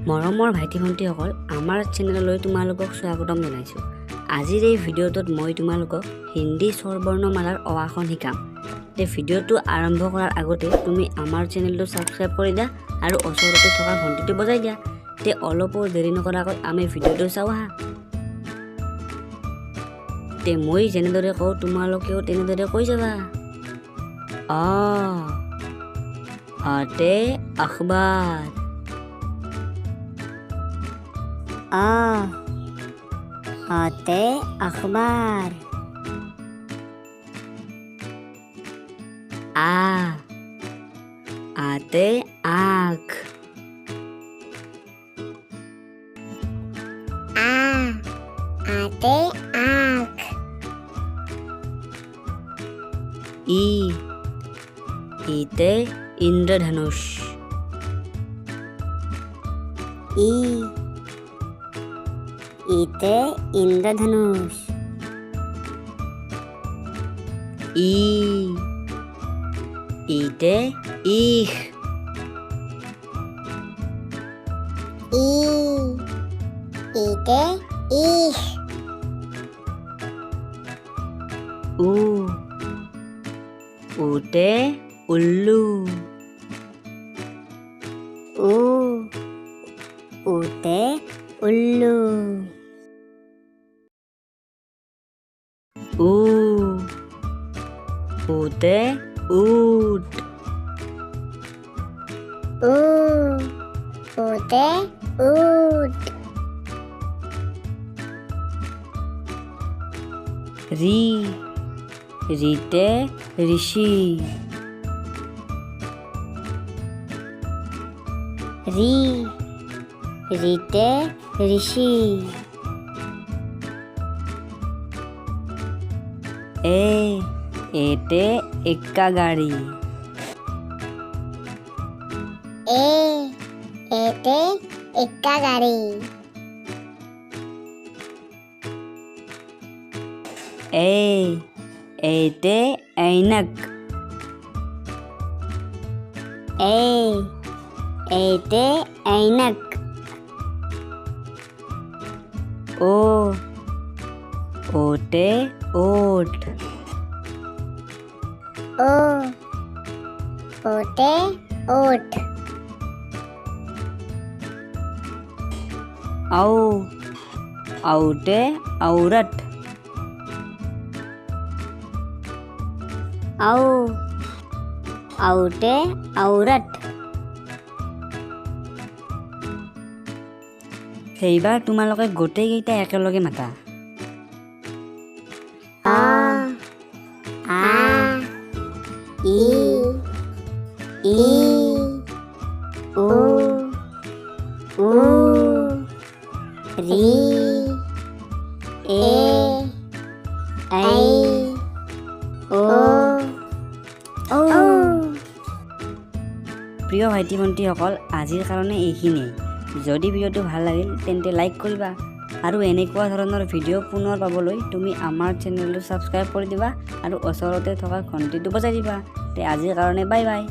মৰমৰ ভাইটি ভণ্টিসকল, আমাৰ চেনেললৈ তোমালোকক স্বাগতম জনাইছোঁ। আজিৰ এই ভিডিঅ'টোত মই তোমালোকক হিন্দী স্বৰবৰ্ণমালাৰ অ-আখন শিকাম। ভিডিঅ'টো আৰম্ভ কৰাৰ আগতে তুমি আমাৰ চেনেলটো ছাবস্ক্ৰাইব কৰি দিয়া আৰু ওচৰতে থকা ঘণ্টিটো বজাই দিয়া। অলপো দেৰি নকৰাকৈ আমি ভিডিঅ'টো চাওঁ আহা। মই যেনেদৰে কওঁ তোমালোকেও তেনেদৰে কৈ যাবা। আতে আখবাৰ। आते अखबार। आते आँख। आते आँख। ईते इंद्रधनुष। ईते इंद्रधनुष। ईते ईख। ईते ईख। ऊते उल्लू। ऊते उल्लू। ऊते ऊट। ऊते ऊट। रीते ऋषि। रीते ऋषि। एते एक्का गाड़ी। एते एक्का गाड़ी। एते ऐनक। एते ऐनक। ओते ओट। ओते ओट। औते औरत। औते औरत। সেইবাৰ তোমালোকে গোটেইকেইটা একেলগে মাতা। প্ৰিয় ভাইটি ভণ্টিসকল, আজিৰ কাৰণে এইখিনিয়ে। যদি ভিডিঅ'টো ভাল লাগিল তেন্তে লাইক কৰিবা আৰু এনেকুৱা ধৰণৰ ভিডিঅ' পুনৰ পাবলৈ তুমি আমাৰ চেনেলটো ছাবস্ক্ৰাইব কৰি দিবা আৰু ওচৰতে থকা ঘণ্টিটো বজাই দিবা। আজিৰ কাৰণে বাই বাই।